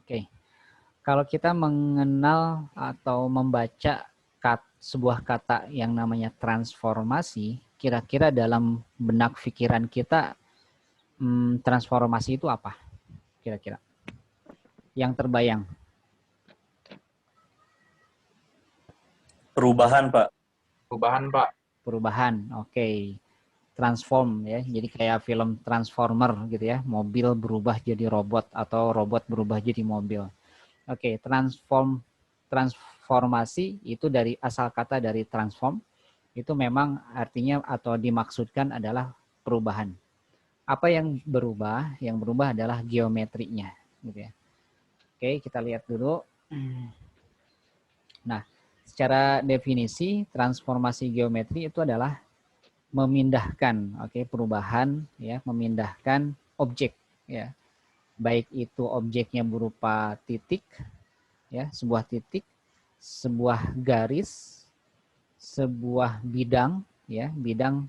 Oke. Kalau kita mengenal atau membaca sebuah kata yang namanya transformasi, kira-kira dalam benak pikiran kita transformasi itu apa? Kira-kira yang terbayang. Perubahan, Pak. Perubahan, Pak. Perubahan, oke. Transform ya, jadi kayak film Transformer gitu ya, mobil berubah jadi robot atau robot berubah jadi mobil. Oke, transformasi itu dari asal kata dari transform, itu memang artinya atau dimaksudkan adalah perubahan. Apa yang berubah? Yang berubah adalah geometrinya, gitu ya. Oke, kita lihat dulu. Nah, secara definisi transformasi geometri itu adalah memindahkan, perubahan ya, memindahkan objek ya. Baik itu objeknya berupa titik ya, sebuah titik, sebuah garis, sebuah bidang ya, bidang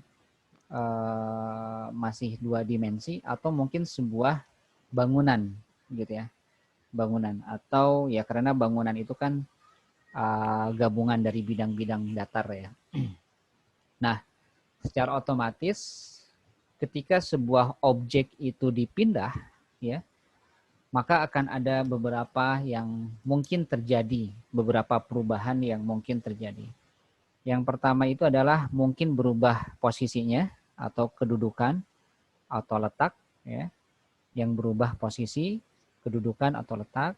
masih 2 dimensi atau mungkin sebuah bangunan gitu ya. Bangunan atau ya karena bangunan itu kan gabungan dari bidang-bidang datar ya. Nah, secara otomatis ketika sebuah objek itu dipindah ya, maka akan ada beberapa yang mungkin terjadi, beberapa perubahan yang mungkin terjadi. Yang pertama itu adalah mungkin berubah posisinya atau kedudukan atau letak ya, yang berubah posisi, kedudukan atau letak,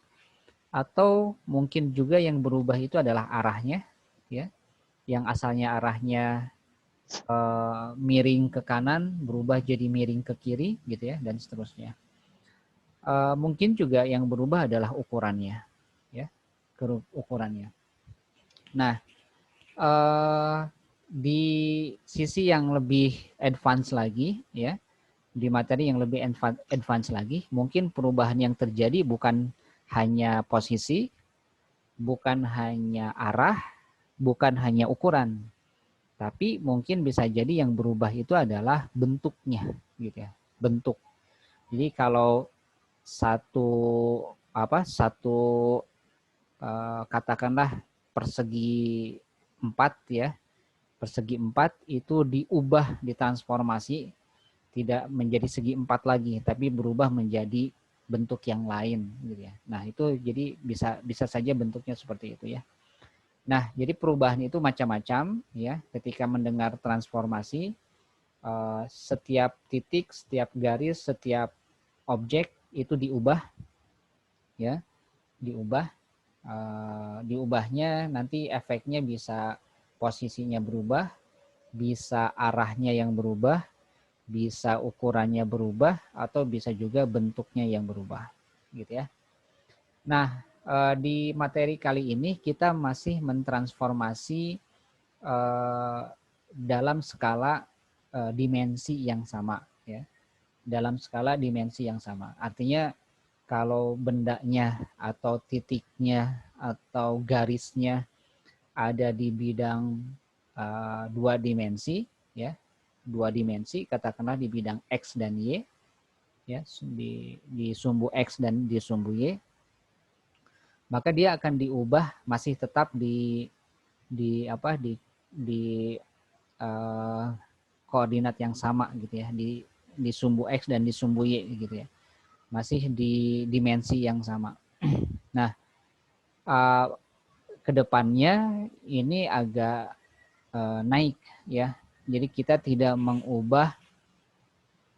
atau mungkin juga yang berubah itu adalah arahnya ya, yang asalnya arahnya miring ke kanan berubah jadi miring ke kiri gitu ya, dan seterusnya. Mungkin juga yang berubah adalah ukurannya ya, ukurannya. Nah, di sisi yang lebih advance lagi ya, di materi yang lebih advance lagi, mungkin perubahan yang terjadi bukan hanya posisi, bukan hanya arah, bukan hanya ukuran, tapi mungkin bisa jadi yang berubah itu adalah bentuknya gitu ya, bentuk. Jadi kalau satu katakanlah persegi 4 ya, persegi 4 itu diubah, ditransformasi, tidak menjadi segi 4 lagi, tapi berubah menjadi bentuk yang lain gitu ya. Nah, itu jadi bisa saja bentuknya seperti itu ya. Nah, jadi perubahan itu macam-macam ya. Ketika mendengar transformasi, setiap titik, setiap garis, setiap objek itu diubah ya, diubah. Diubahnya nanti efeknya bisa posisinya berubah, bisa arahnya yang berubah, bisa ukurannya berubah, atau bisa juga bentuknya yang berubah gitu ya. Nah, di materi kali ini kita masih mentransformasi dalam skala dimensi yang sama ya, dalam skala dimensi yang sama. Artinya kalau bendanya atau titiknya atau garisnya ada di bidang 2 dimensi ya, 2 dimensi katakanlah di bidang X dan Y ya, di sumbu X dan di sumbu Y, maka dia akan diubah masih tetap di koordinat yang sama gitu ya, di sumbu X dan di sumbu Y gitu ya, masih di dimensi yang sama. Nah, kedepannya ini agak naik ya, jadi kita tidak mengubah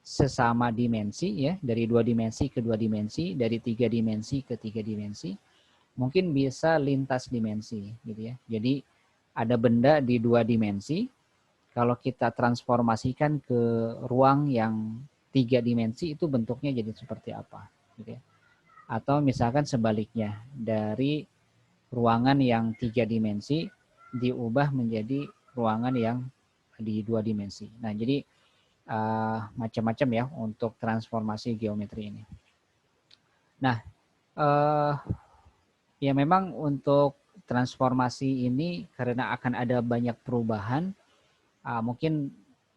sesama dimensi ya, dari 2 dimensi ke 2 dimensi, dari 3 dimensi ke 3 dimensi, mungkin bisa lintas dimensi gitu ya. Jadi ada benda di 2 dimensi, kalau kita transformasikan ke ruang yang 3 dimensi itu bentuknya jadi seperti apa gitu ya. Atau misalkan sebaliknya, dari ruangan yang 3 dimensi diubah menjadi ruangan yang di 2 dimensi. Nah, jadi macam-macam ya untuk transformasi geometri ini. Nah, ya memang untuk transformasi ini karena akan ada banyak perubahan, mungkin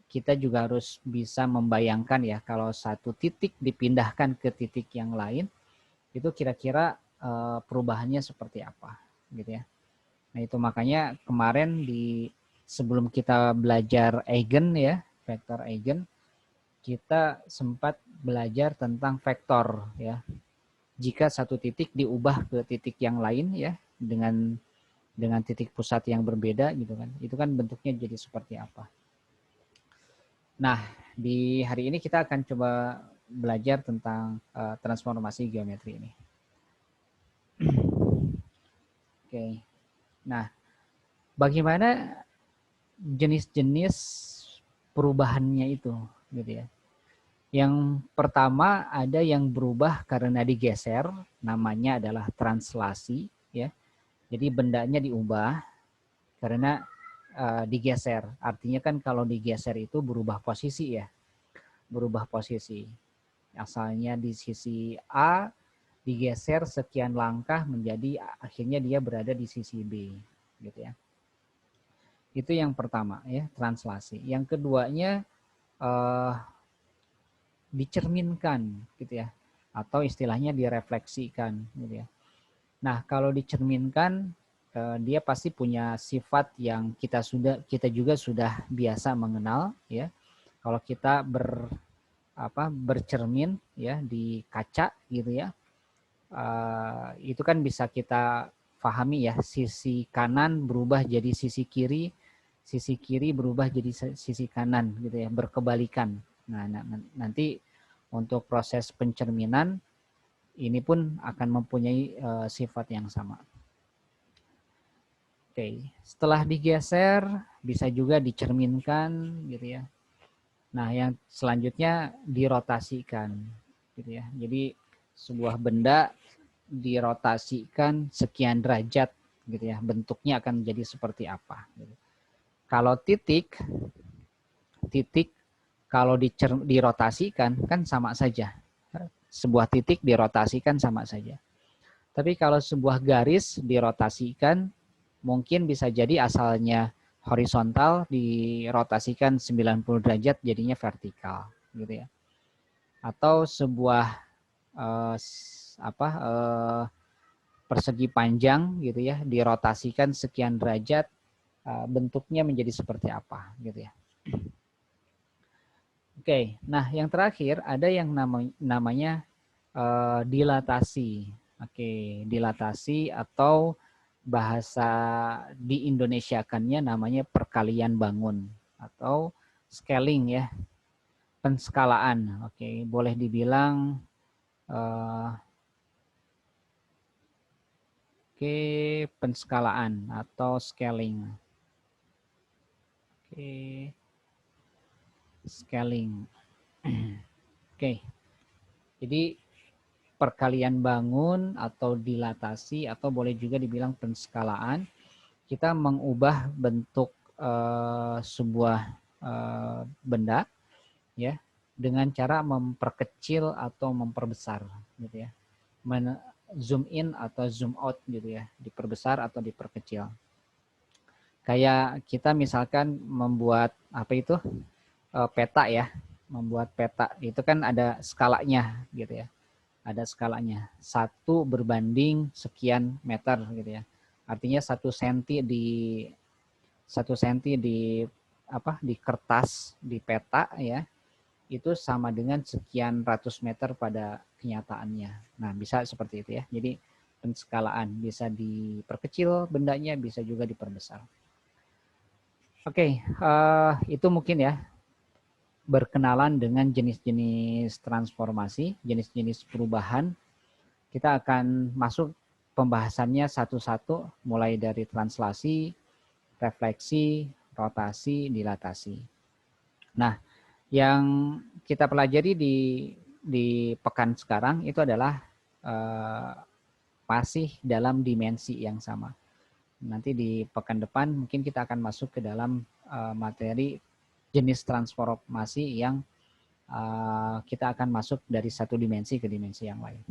kita juga harus bisa membayangkan ya, kalau satu titik dipindahkan ke titik yang lain, itu kira-kira perubahannya seperti apa, gitu ya. Nah itu makanya kemarin sebelum kita belajar eigen ya, vektor eigen, kita sempat belajar tentang vektor ya. Jika satu titik diubah ke titik yang lain ya, dengan titik pusat yang berbeda gitu kan, itu kan bentuknya jadi seperti apa. Nah di hari ini kita akan coba belajar tentang transformasi geometri ini. Oke. Nah, bagaimana jenis-jenis perubahannya itu, gitu ya. Yang pertama ada yang berubah karena digeser, namanya adalah translasi, ya. Jadi bendanya diubah karena digeser. Artinya kan kalau digeser itu berubah posisi ya, berubah posisi. Asalnya di sisi A, digeser sekian langkah menjadi akhirnya dia berada di sisi B, gitu ya. Itu yang pertama ya, translasi. Yang keduanya dicerminkan gitu ya, atau istilahnya direfleksikan gitu ya. Nah, kalau dicerminkan dia pasti punya sifat yang kita juga sudah biasa mengenal ya. Kalau kita bercermin ya di kaca gitu ya, itu kan bisa kita pahami ya, sisi kanan berubah jadi sisi kiri berubah jadi sisi kanan gitu ya, berkebalikan. Nah, nanti untuk proses pencerminan ini pun akan mempunyai sifat yang sama. Oke, setelah digeser bisa juga dicerminkan gitu ya. Nah, yang selanjutnya dirotasikan gitu ya. Jadi sebuah benda dirotasikan sekian derajat gitu ya. Bentuknya akan menjadi seperti apa gitu. Kalau titik kalau dirotasikan kan sama saja. Sebuah titik dirotasikan sama saja. Tapi kalau sebuah garis dirotasikan mungkin bisa jadi asalnya horizontal dirotasikan 90 derajat jadinya vertikal gitu ya. Atau sebuah persegi panjang gitu ya dirotasikan sekian derajat bentuknya menjadi seperti apa gitu ya. Oke, nah yang terakhir ada yang namanya dilatasi. Oke, dilatasi atau bahasa di Indonesiakannya namanya perkalian bangun atau scaling ya, penskalaan. Oke, boleh dibilang penskalaan atau scaling. Oke. Scaling. Oke. Jadi perkalian bangun atau dilatasi atau boleh juga dibilang penskalaan, kita mengubah bentuk sebuah benda ya dengan cara memperkecil atau memperbesar gitu ya. Zoom in atau zoom out gitu ya, diperbesar atau diperkecil. Kayak kita misalkan membuat apa itu peta ya, membuat peta itu kan ada skalanya gitu ya, ada skalanya 1 berbanding sekian meter gitu ya, artinya 1 senti di kertas di peta ya itu sama dengan sekian ratus meter pada kenyataannya. Nah bisa seperti itu ya, jadi penskalaan bisa diperkecil bendanya, bisa juga diperbesar. Oke, itu mungkin ya berkenalan dengan jenis-jenis transformasi, jenis-jenis perubahan. Kita akan masuk pembahasannya satu-satu, mulai dari translasi, refleksi, rotasi, dilatasi. Nah, yang kita pelajari di pekan sekarang itu adalah masih dalam dimensi yang sama. Nanti di pekan depan mungkin kita akan masuk ke dalam materi jenis transformasi yang kita akan masuk dari satu dimensi ke dimensi yang lain.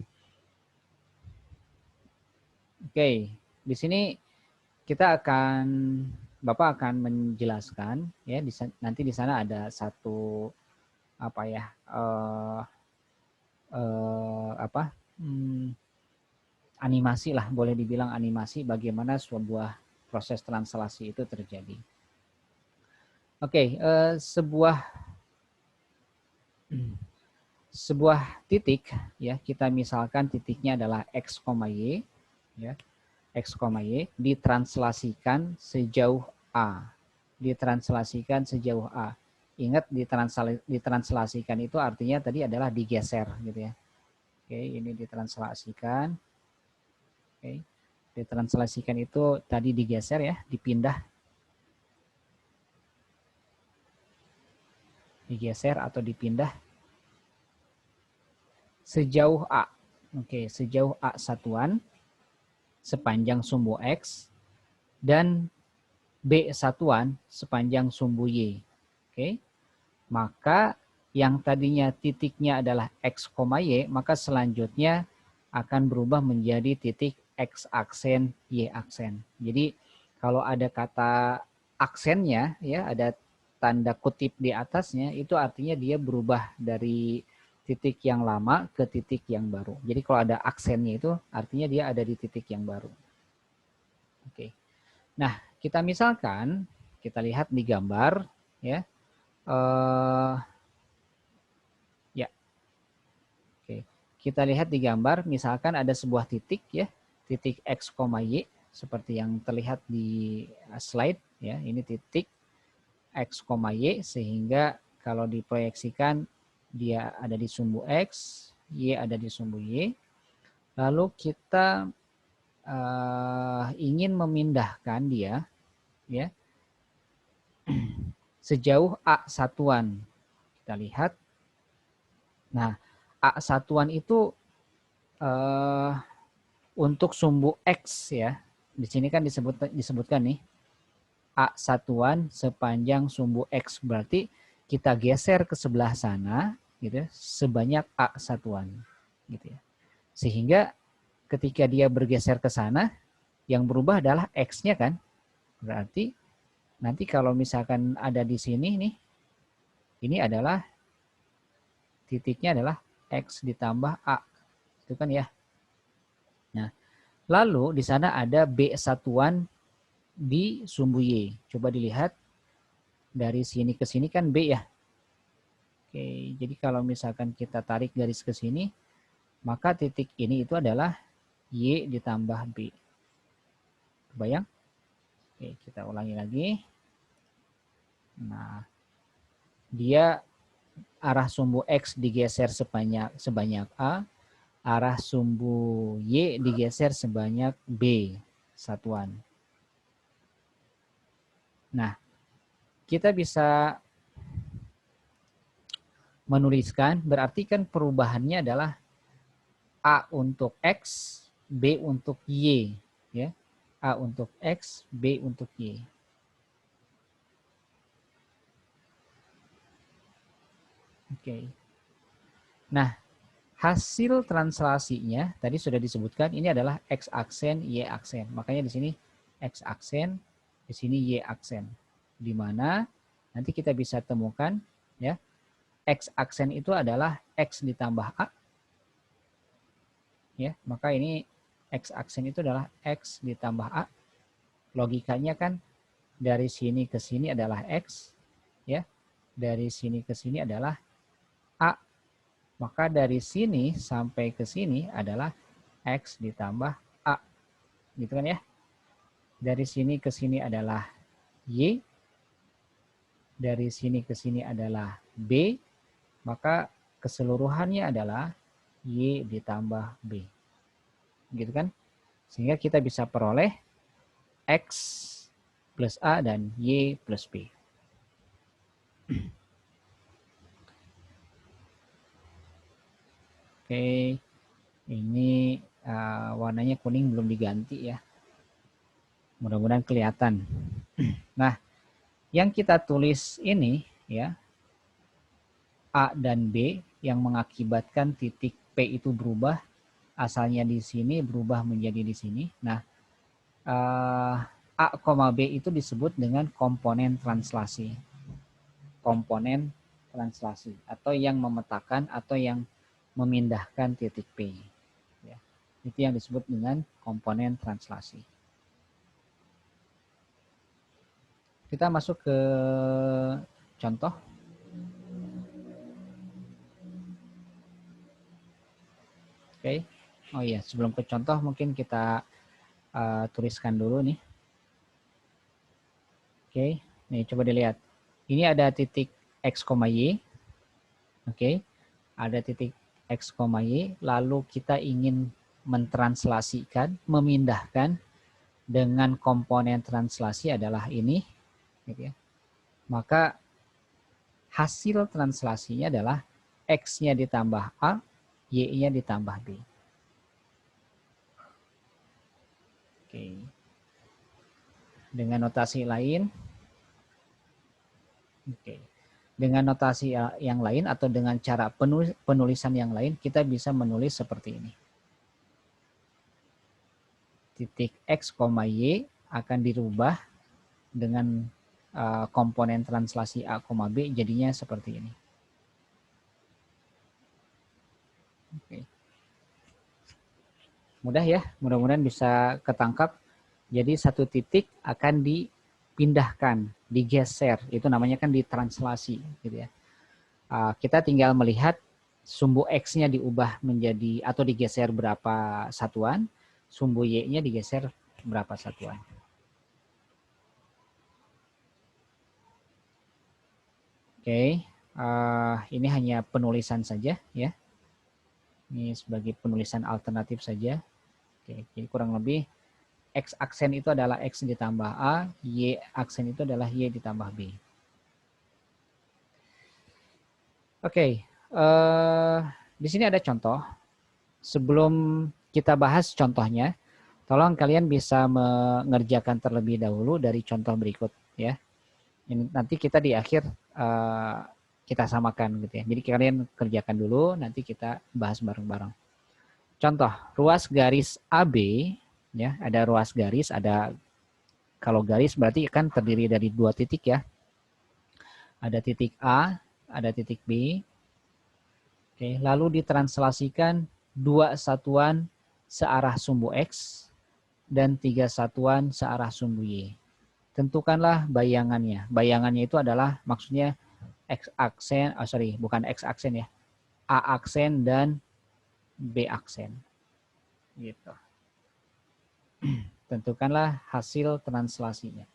Oke, di sini Bapak akan menjelaskan ya, nanti di sana ada satu apa ya animasi lah, boleh dibilang animasi bagaimana sebuah proses translasi itu terjadi. Oke, sebuah titik ya, kita misalkan titiknya adalah x, y ya. X, y ditranslasikan sejauh A. Ditranslasikan sejauh A. Ingat ditranslasikan itu artinya tadi adalah digeser gitu ya. Oke, ini ditranslasikan. Oke. Ditranslasikan itu tadi digeser ya, dipindah. Digeser atau dipindah sejauh A. Oke, sejauh A satuan sepanjang sumbu X dan B satuan sepanjang sumbu Y. Oke. Maka yang tadinya titiknya adalah X, Y, maka selanjutnya akan berubah menjadi titik X aksen, Y aksen. Jadi kalau ada kata aksennya ya, ada tanda kutip di atasnya, itu artinya dia berubah dari titik yang lama ke titik yang baru. Jadi kalau ada aksennya itu artinya dia ada di titik yang baru. Oke. Nah, kita misalkan, kita lihat di gambar ya. Ya, oke. Kita lihat di gambar, misalkan ada sebuah titik ya, titik X, Y, seperti yang terlihat di slide ya. Ini titik X, Y, sehingga kalau diproyeksikan dia ada di sumbu X, Y ada di sumbu Y. Lalu kita ingin memindahkan dia ya sejauh A satuan. Kita lihat. Nah, A satuan itu untuk sumbu X ya. Di sini kan disebutkan nih A satuan sepanjang sumbu X, berarti kita geser ke sebelah sana gitu ya, sebanyak A satuan gitu ya. Sehingga ketika dia bergeser ke sana, yang berubah adalah X-nya kan. Berarti nanti kalau misalkan ada di sini nih, ini adalah titiknya adalah X ditambah A. Itu kan ya. Nah, lalu di sana ada B satuan di sumbu Y. Coba dilihat dari sini ke sini kan B ya. Oke, jadi kalau misalkan kita tarik garis ke sini, maka titik ini itu adalah Y ditambah B. Kebayang? Oke, kita ulangi lagi. Nah, dia arah sumbu X digeser sebanyak A, arah sumbu Y digeser sebanyak B satuan. Nah, kita bisa menuliskan, berarti kan perubahannya adalah A untuk X, B untuk Y. Ya. A untuk X, B untuk Y. Oke. Nah, hasil translasinya tadi sudah disebutkan, ini adalah X aksen, Y aksen. Makanya di sini X aksen, di sini Y aksen. Di mana nanti kita bisa temukan ya, X aksen itu adalah X ditambah A. Ya, maka ini X aksen itu adalah X ditambah A. Logikanya kan dari sini ke sini adalah X, ya. Dari sini ke sini adalah A. Maka dari sini sampai ke sini adalah X ditambah A. Gitu kan ya. Dari sini ke sini adalah Y. Dari sini ke sini adalah B. Maka keseluruhannya adalah Y ditambah B. Gitu kan. Sehingga kita bisa peroleh X plus A dan Y plus B. Oke, ini warnanya kuning belum diganti ya. Mudah-mudahan kelihatan. Nah, yang kita tulis ini ya, A dan B yang mengakibatkan titik P itu berubah, asalnya di sini berubah menjadi di sini. Nah, A, B itu disebut dengan komponen translasi. Komponen translasi atau yang memetakan atau yang memindahkan titik P. Ya. Itu yang disebut dengan komponen translasi. Kita masuk ke contoh. Oke. Oh iya, sebelum ke contoh mungkin kita tuliskan dulu nih. Oke, nih coba dilihat. Ini ada titik X, Y. Oke, ada titik X, Y. Lalu kita ingin mentranslasikan, memindahkan dengan komponen translasi adalah ini. Gitu ya. Maka hasil translasinya adalah X-nya ditambah A, Y-nya ditambah B. Oke. Dengan notasi lain, oke. Dengan notasi yang lain atau dengan cara penulisan yang lain, kita bisa menulis seperti ini. Titik X, Y akan dirubah dengan komponen translasi A, B, jadinya seperti ini. Oke. Mudah ya, mudah-mudahan bisa ketangkap. Jadi satu titik akan dipindahkan, digeser, itu namanya kan ditranslasi, gitu ya. Kita tinggal melihat sumbu X-nya diubah menjadi atau digeser berapa satuan, sumbu Y-nya digeser berapa satuan. Oke, ini hanya penulisan saja ya. Ini sebagai penulisan alternatif saja. Oke, jadi kurang lebih X aksen itu adalah X ditambah A, Y aksen itu adalah Y ditambah B. Oke, di sini ada contoh. Sebelum kita bahas contohnya, tolong kalian bisa mengerjakan terlebih dahulu dari contoh berikut ya. Ini nanti kita di akhir kita samakan gitu ya. Jadi kalian kerjakan dulu, nanti kita bahas bareng-bareng. Contoh, ruas garis AB ya, ada ruas garis, ada kalau garis berarti kan terdiri dari dua titik ya. Ada titik A, ada titik B. Oke, lalu ditranslasikan 2 satuan searah sumbu X dan 3 satuan searah sumbu Y. Tentukanlah bayangannya. Bayangannya itu adalah maksudnya X aksen, bukan X aksen ya. A aksen dan B aksen. Gitu. Tentukanlah hasil translasinya.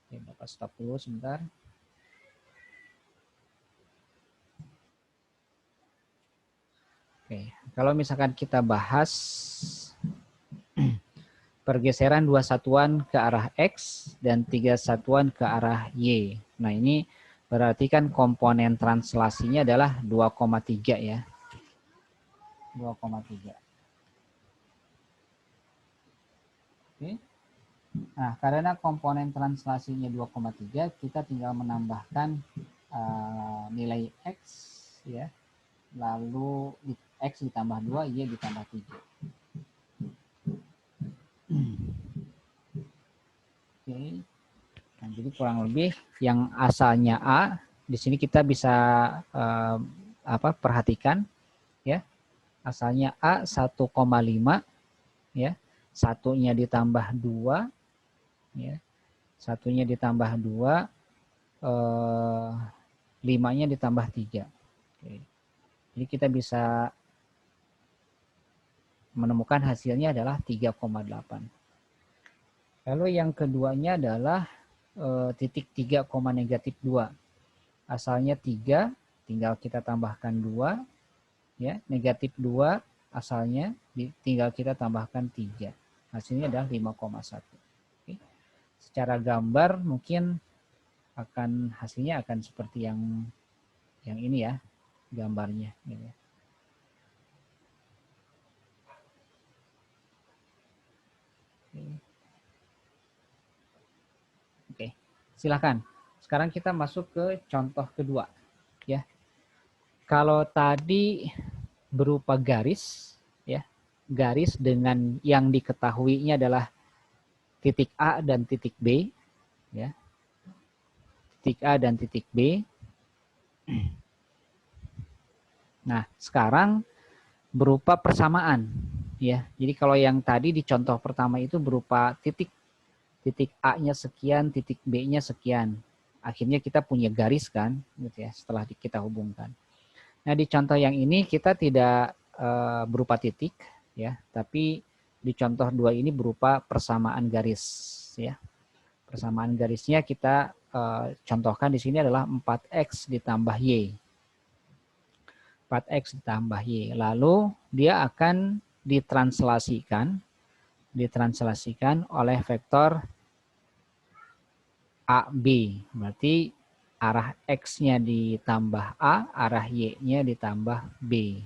Oke, Bapak stop dulu sebentar. Oke, kalau misalkan kita bahas pergeseran 2 satuan ke arah X dan 3 satuan ke arah Y. Nah, ini berarti kan komponen translasinya adalah 2,3 ya. 2,3. Oke. Nah, karena komponen translasinya 2,3, kita tinggal menambahkan nilai X ya. Lalu X ditambah 2, Y ditambah 3. Oke. Nah, jadi kurang lebih yang asalnya A, di sini kita bisa perhatikan ya. Asalnya A 1,5 ya. Satunya ditambah 2 ya. Satunya ditambah 2, 5-nya ditambah 3. Oke. Jadi kita bisa menemukan hasilnya adalah 3,8. Lalu yang keduanya adalah titik 3, negatif 2. Asalnya 3, tinggal kita tambahkan 2. Ya, negatif 2 asalnya, tinggal kita tambahkan 3. Hasilnya adalah 5,1. Oke. Secara gambar mungkin hasilnya akan seperti yang ini ya, gambarnya. Gitu ya. Oke, silakan. Sekarang kita masuk ke contoh kedua. Ya, kalau tadi berupa garis, ya, garis dengan yang diketahuinya adalah titik A dan titik B, ya, titik A dan titik B. Nah, sekarang berupa persamaan, ya. Jadi kalau yang tadi di contoh pertama itu berupa titik A-nya sekian, titik B-nya sekian. Akhirnya kita punya garis kan, gitu ya, setelah kita hubungkan. Nah, di contoh yang ini kita tidak berupa titik, ya, tapi di contoh 2 ini berupa persamaan garis, ya. Persamaan garisnya kita contohkan di sini adalah 4x ditambah y. 4x ditambah y. Lalu dia akan ditranslasikan oleh vektor AB. Berarti arah X-nya ditambah A, arah Y-nya ditambah B.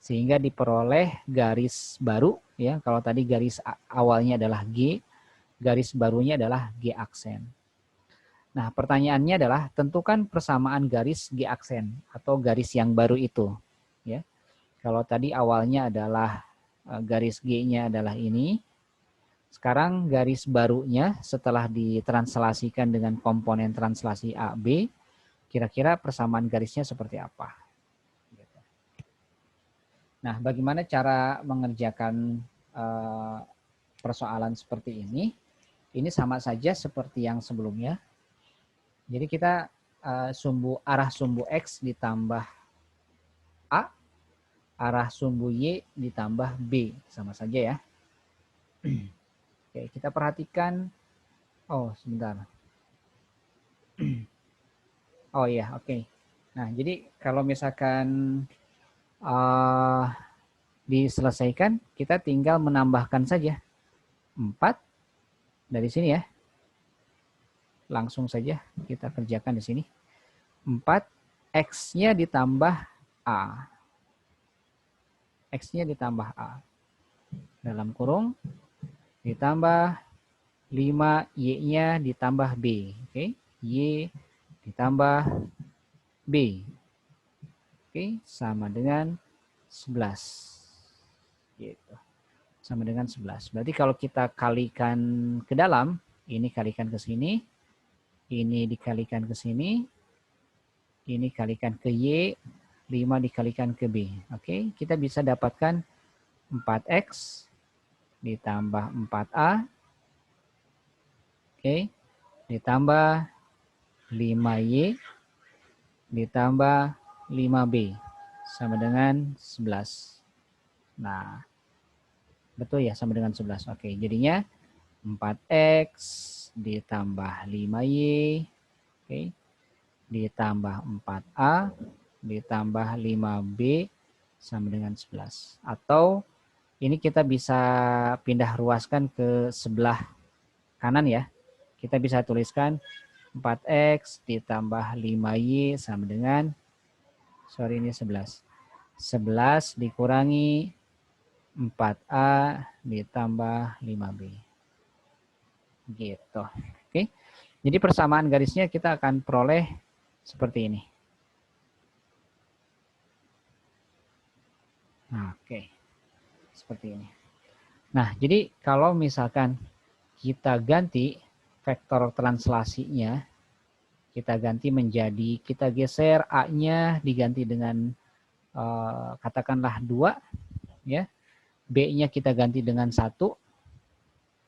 Sehingga diperoleh garis baru, ya. Kalau tadi garis awalnya adalah G, garis barunya adalah G aksen. Nah, pertanyaannya adalah tentukan persamaan garis G aksen atau garis yang baru itu, ya. Kalau tadi awalnya adalah garis G-nya adalah ini. Sekarang garis barunya setelah ditranslasikan dengan komponen translasi AB, kira-kira persamaan garisnya seperti apa? Nah, bagaimana cara mengerjakan persoalan seperti ini? Ini sama saja seperti yang sebelumnya. Jadi kita arah sumbu X ditambah A, arah sumbu Y ditambah B. Sama saja ya. Oke, kita perhatikan. Oh, sebentar. Oh iya, oke. Nah, jadi kalau misalkan diselesaikan, kita tinggal menambahkan saja 4 dari sini ya. Langsung saja kita kerjakan di sini. 4, X-nya ditambah A. X-nya ditambah A. Dalam kurung, ditambah 5, Y-nya ditambah B. Oke, Y ditambah B. Oke, sama dengan 11. Gitu. Sama dengan 11. Berarti kalau kita kalikan ke dalam, ini kalikan ke sini, ini dikalikan ke sini, ini kalikan ke Y, 5 dikalikan ke B. Oke, kita bisa dapatkan 4X ditambah 4A. Oke, ditambah 5Y ditambah 5B sama dengan 11. Nah, betul ya, sama dengan 11. Oke, jadinya 4X ditambah 5Y, oke, ditambah 4A, ditambah 5B, sama dengan 11. Atau ini kita bisa pindah ruaskan ke sebelah kanan ya. Kita bisa tuliskan 4X ditambah 5Y sama dengan, sorry ini 11. 11 dikurangi 4A ditambah 5B. Gitu. Oke. Jadi persamaan garisnya kita akan peroleh seperti ini. Oke. Seperti ini. Nah, jadi kalau misalkan kita ganti vektor translasinya, kita ganti menjadi, kita geser A-nya diganti dengan katakanlah 2, ya. B-nya kita ganti dengan 1.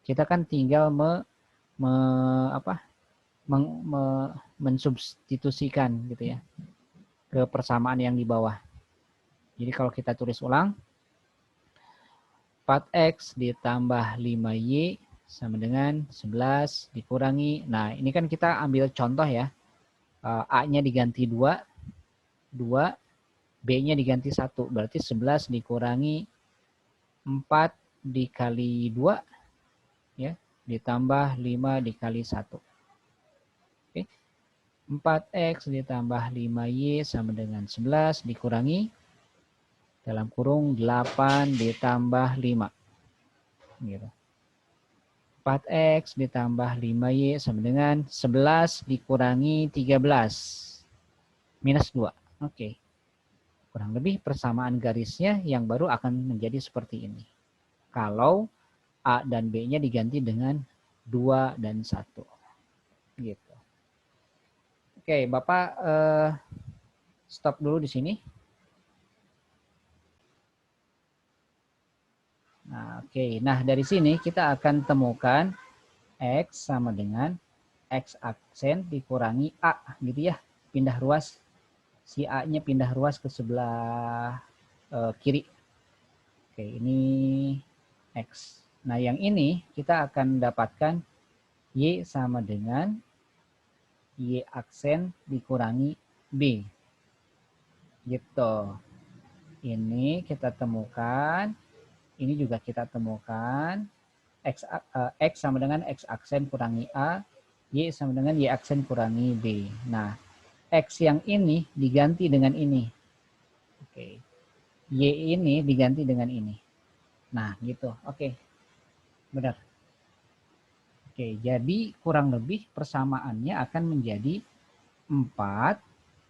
Kita kan tinggal mensubstitusikan gitu ya ke persamaan yang di bawah. Jadi kalau kita tulis ulang, 4X ditambah 5Y sama dengan 11 dikurangi. Nah, ini kan kita ambil contoh ya. A-nya diganti 2, B-nya diganti 1. Berarti 11 dikurangi 4 dikali 2, ya, ditambah 5 dikali 1. Oke. 4X ditambah 5Y sama dengan 11 dikurangi dalam kurung 8 ditambah 5. Gitu. 4X ditambah 5Y sama dengan 11 dikurangi 13. Minus 2. Oke. Kurang lebih persamaan garisnya yang baru akan menjadi seperti ini. Kalau A dan B-nya diganti dengan 2 dan 1. Gitu. Oke, Bapak stop dulu di sini. Nah, oke. Nah, dari sini kita akan temukan X sama dengan X aksen dikurangi A, gitu ya. Pindah ruas, si A-nya pindah ruas ke sebelah kiri. Oke, ini X. Nah, yang ini kita akan dapatkan Y sama dengan Y aksen dikurangi B. Gitu. Ini kita temukan, ini juga kita temukan. X sama dengan X aksen kurangi A, Y sama dengan Y aksen kurangi B. Nah, X yang ini diganti dengan ini. Oke. Y ini diganti dengan ini. Nah, gitu. Oke. Benar. Oke, jadi kurang lebih persamaannya akan menjadi 4.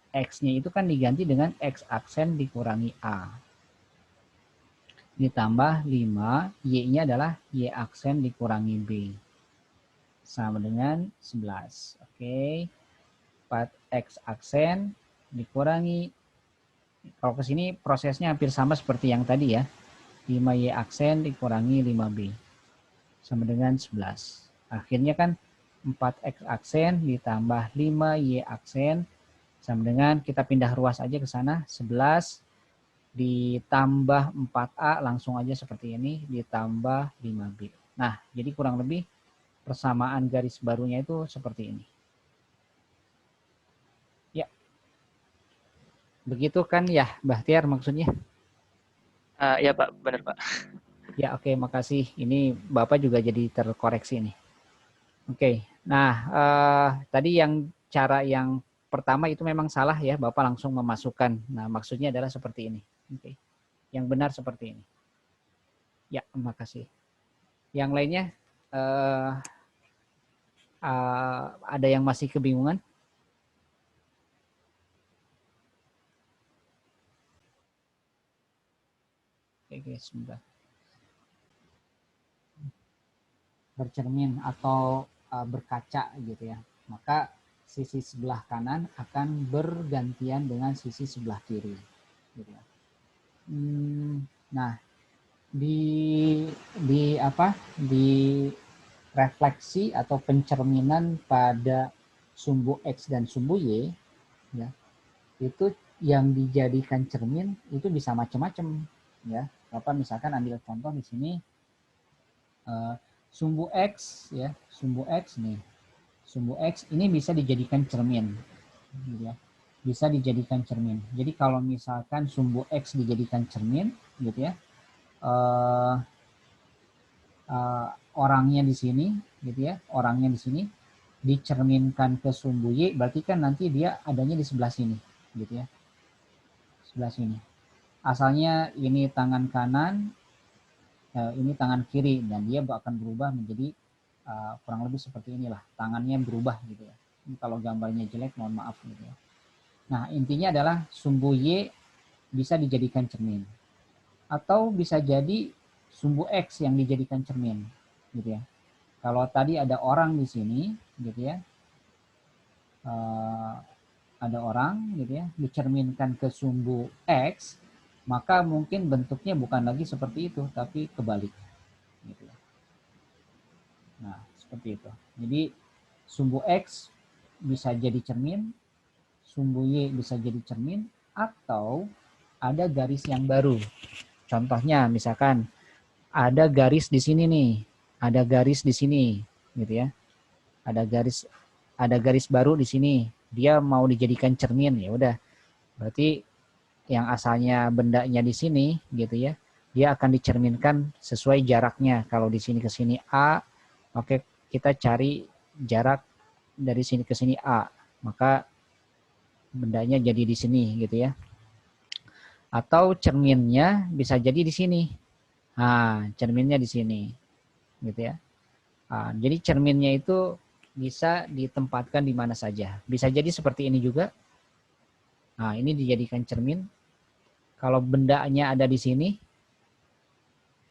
X-nya itu kan diganti dengan X aksen dikurangi A. Ditambah 5, Y-nya adalah Y aksen dikurangi B. Sama dengan 11. Oke. 4X aksen dikurangi, kalau ke sini prosesnya hampir sama seperti yang tadi ya. 5Y aksen dikurangi 5B. Sama dengan 11. Akhirnya kan 4X aksen ditambah 5Y aksen sama dengan, kita pindah ruas aja ke sana, 11 ditambah 4A langsung aja seperti ini, ditambah 5B. Nah, jadi kurang lebih persamaan garis barunya itu seperti ini. Ya, begitu kan ya, Bahtiar maksudnya? Ya Pak, benar Pak. Ya, oke, makasih. Ini Bapak juga jadi terkoreksi nih. Oke, nah tadi yang cara yang pertama itu memang salah ya, Bapak langsung memasukkan. Nah, maksudnya adalah seperti ini. Oke, yang benar seperti ini. Ya, makasih. Yang lainnya ada yang masih kebingungan? Oke, sebentar. Bercermin atau berkaca gitu ya. Maka sisi sebelah kanan akan bergantian dengan sisi sebelah kiri. Gitu ya. Nah, di refleksi atau pencerminan pada sumbu X dan sumbu Y ya, itu yang dijadikan cermin itu bisa macam-macam ya. Bapak misalkan ambil contoh di sini sumbu X ya, sumbu X nih. Sumbu X ini bisa dijadikan cermin gitu ya. Bisa dijadikan cermin. Jadi kalau misalkan sumbu X dijadikan cermin gitu ya. Orangnya di sini gitu ya, orangnya di sini dicerminkan ke sumbu Y, berarti kan nanti dia adanya di sebelah sini gitu ya, sebelah sini. Asalnya ini tangan kanan, ini tangan kiri, dan dia akan berubah menjadi kurang lebih seperti inilah, tangannya berubah gitu ya. Ini kalau gambarnya jelek mohon maaf gitu ya. Nah, intinya adalah sumbu Y bisa dijadikan cermin, atau bisa jadi sumbu X yang dijadikan cermin gitu ya. Kalau tadi ada orang di sini gitu ya, ada orang gitu ya, dicerminkan ke sumbu X, maka mungkin bentuknya bukan lagi seperti itu, tapi kebalik gitu ya. Nah, seperti itu. Jadi sumbu X bisa jadi cermin, sumbu Y bisa jadi cermin, atau ada garis yang baru. Contohnya misalkan ada garis di sini nih, ada garis di sini gitu ya. Ada garis baru di sini. Dia mau dijadikan cermin, ya udah. Berarti yang asalnya bendanya di sini gitu ya, dia akan dicerminkan sesuai jaraknya. Kalau di sini ke sini A, oke, kita cari jarak dari sini ke sini A, maka bendanya jadi di sini gitu ya. Atau cerminnya bisa jadi di sini. Nah, cerminnya di sini gitu ya. Nah, jadi cerminnya itu bisa ditempatkan di mana saja. Bisa jadi seperti ini juga. Nah, ini dijadikan cermin. Kalau bendanya ada di sini,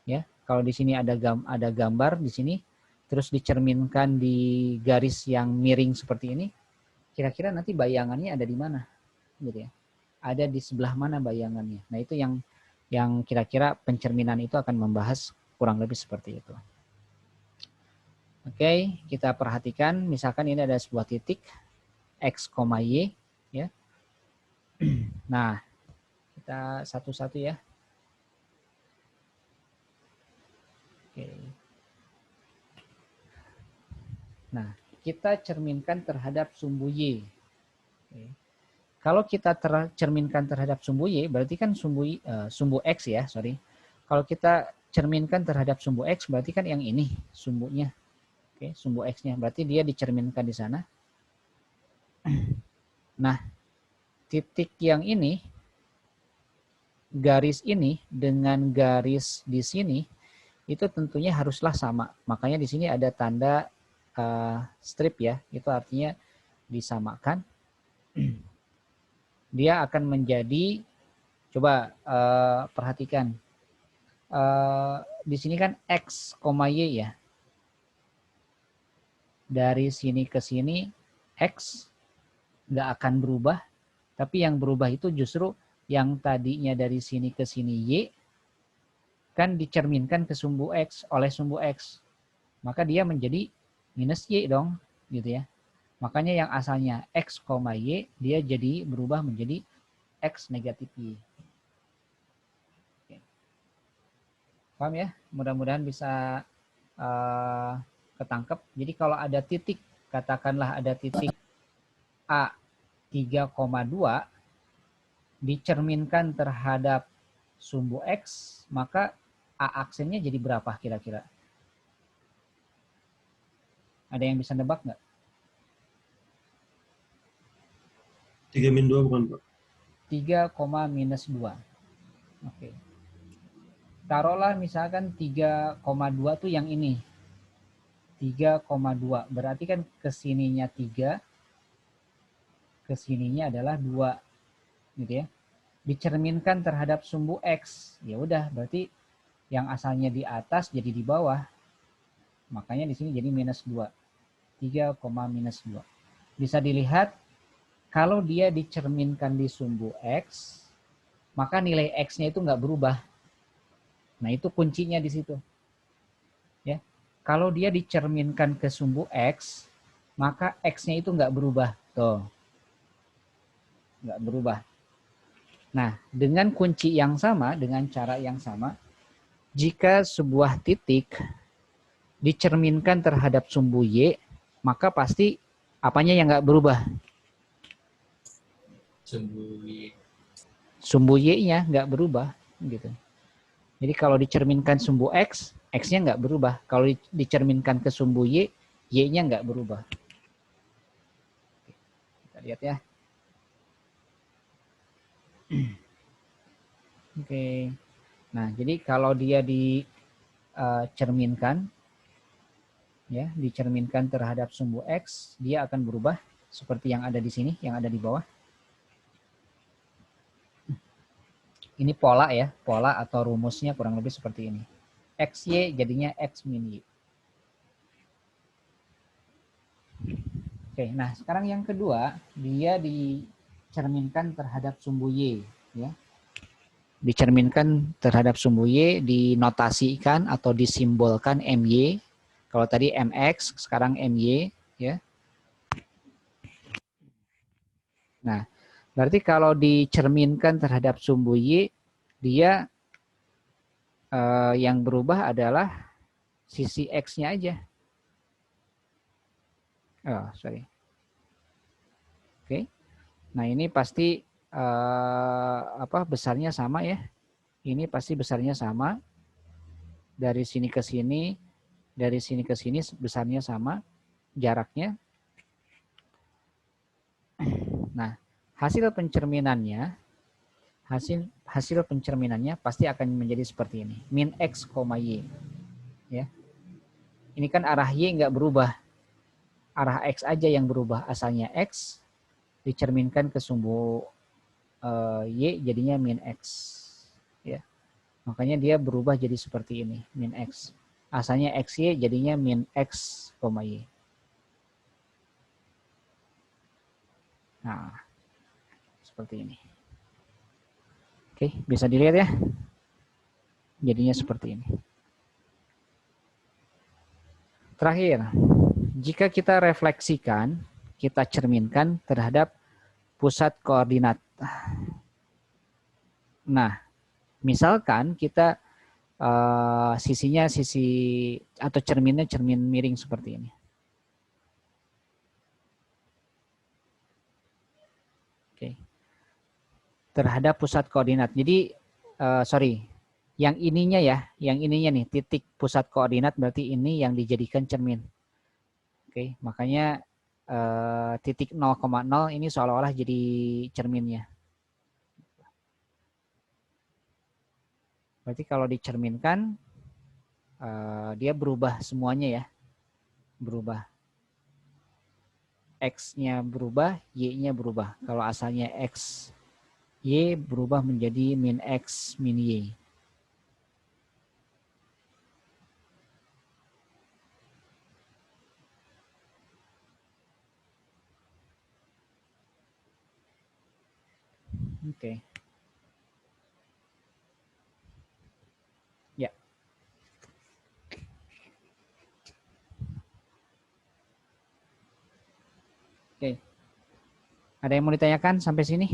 ya, kalau di sini ada gambar di sini, terus dicerminkan di garis yang miring seperti ini, kira-kira nanti bayangannya ada di mana, gitu ya? Ada di sebelah mana bayangannya? Nah, itu yang kira-kira pencerminan itu akan membahas Kurang lebih seperti itu. Oke, kita perhatikan misalkan ini ada sebuah titik X, Y ya. Nah, kita satu-satu ya. Oke. Nah, kita cerminkan terhadap sumbu Y. Oke. Kalau kita cerminkan terhadap sumbu Y, berarti kan sumbu X ya, sorry. Kalau kita cerminkan terhadap sumbu X, berarti kan yang ini sumbunya. Oke, sumbu X-nya. Berarti dia dicerminkan di sana. Nah, titik yang ini, garis ini dengan garis di sini, itu tentunya haruslah sama. Makanya di sini ada tanda strip ya, itu artinya disamakan. Dia akan menjadi, coba perhatikan, di sini kan X, Y ya. Dari sini ke sini X nggak akan berubah, tapi yang berubah itu justru yang tadinya dari sini ke sini Y, kan dicerminkan ke sumbu X oleh sumbu X. Maka dia menjadi minus Y dong, gitu ya. Makanya yang asalnya X, Y, dia jadi berubah menjadi X negatif Y. Oke. Paham ya? Mudah-mudahan bisa ketangkep. Jadi kalau ada titik, katakanlah ada titik A 3,2 dicerminkan terhadap sumbu X, maka A aksennya jadi berapa kira-kira? Ada yang bisa nebak nggak? 3-2 bukan Pak? 3, minus 2. Oke. Taruhlah misalkan 3,2 tuh yang ini. 3,2. Berarti kan kesininya 3, kesininya adalah 2. Gitu ya. Dicerminkan terhadap sumbu X. Ya udah, berarti yang asalnya di atas jadi di bawah. Makanya di sini jadi minus 2. 3, minus 2. Bisa dilihat kalau dia dicerminkan di sumbu X, maka nilai X-nya itu nggak berubah. Nah, itu kuncinya di situ. Ya. Kalau dia dicerminkan ke sumbu X, maka X-nya itu nggak berubah. Tuh. Nggak berubah. Nah, dengan kunci yang sama, dengan cara yang sama, jika sebuah titik dicerminkan terhadap sumbu Y, maka pasti apanya yang nggak berubah? Sumbu Y-nya nggak berubah. Gitu. Jadi kalau dicerminkan sumbu X, X-nya nggak berubah. Kalau dicerminkan ke sumbu Y, Y-nya nggak berubah. Kita lihat ya. Oke. Nah, jadi kalau dia dicerminkan, ya, dicerminkan terhadap sumbu X, dia akan berubah seperti yang ada di sini, yang ada di bawah. Ini pola ya, pola atau rumusnya kurang lebih seperti ini. XY jadinya X min Y. Oke, nah sekarang yang kedua, dia dicerminkan terhadap sumbu Y. Ya. Dicerminkan terhadap sumbu Y, dinotasikan atau disimbolkan MY. Kalau tadi MX, sekarang MY. Ya. Nah, berarti kalau dicerminkan terhadap sumbu Y, dia yang berubah adalah sisi X-nya aja. Oh, sorry. Oke. Nah, ini pasti besarnya sama ya. Ini pasti besarnya sama. Dari sini ke sini, dari sini ke sini besarnya sama jaraknya. Nah, hasil pencerminannya pasti akan menjadi seperti ini. Min X, Y. Ya. Ini kan arah Y nggak berubah. Arah X aja yang berubah. Asalnya X dicerminkan ke sumbu Y jadinya min X. Ya. Makanya dia berubah jadi seperti ini. Min X. Asalnya XY jadinya min X, Y. Nah, seperti ini. Oke, bisa dilihat ya. Jadinya seperti ini. Terakhir, jika kita refleksikan, kita cerminkan terhadap pusat koordinat. Nah, misalkan kita sisinya sisi atau cerminnya cermin miring seperti ini. Oke. Terhadap pusat koordinat. Jadi, yang ininya ya, yang ininya nih, titik pusat koordinat berarti ini yang dijadikan cermin. Oke, makanya titik 0,0 ini seolah-olah jadi cerminnya. Berarti kalau dicerminkan, dia berubah semuanya ya. Berubah. X-nya berubah, Y-nya berubah. Kalau asalnya X, Y berubah menjadi min X, min Y. Oke. Ya. Oke. Ada yang mau ditanyakan sampai sini?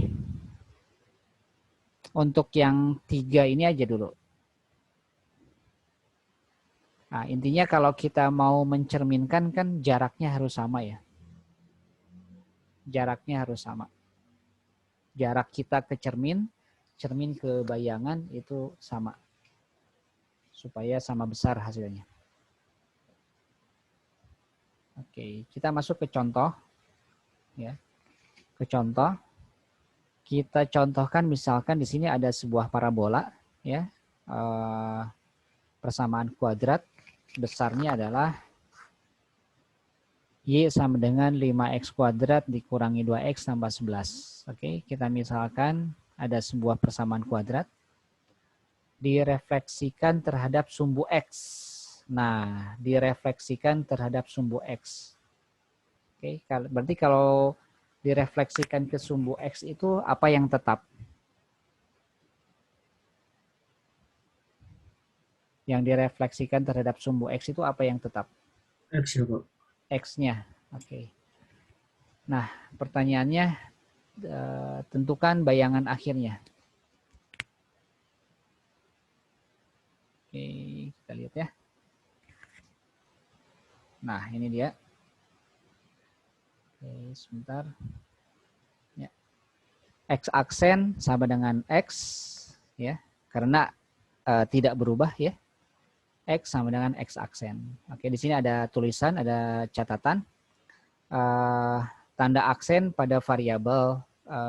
Untuk yang 3 ini aja dulu. Nah, intinya kalau kita mau mencerminkan kan jaraknya harus sama ya. Jaraknya harus sama. Jarak kita ke cermin, cermin ke bayangan itu sama. Supaya sama besar hasilnya. Oke, kita masuk ke contoh. Ya. Ke contoh. Kita contohkan misalkan di sini ada sebuah parabola. Ya. Persamaan kuadrat. Besarnya adalah Y sama dengan 5X kuadrat dikurangi 2X tambah 11. Oke, kita misalkan ada sebuah persamaan kuadrat. Direfleksikan terhadap sumbu X. Nah, direfleksikan terhadap sumbu X. Oke, berarti kalau direfleksikan ke sumbu X itu apa yang tetap? Yang direfleksikan terhadap sumbu X itu apa yang tetap? X ya, Pak. X-nya. Oke. Nah, pertanyaannya tentukan bayangan akhirnya. Oke, kita lihat ya. Nah, ini dia. Oke, sebentar. Ya. X aksen sama dengan X ya. Karena tidak berubah ya. X sama dengan X aksen. Oke, di sini ada tulisan, ada catatan. Tanda aksen pada variabel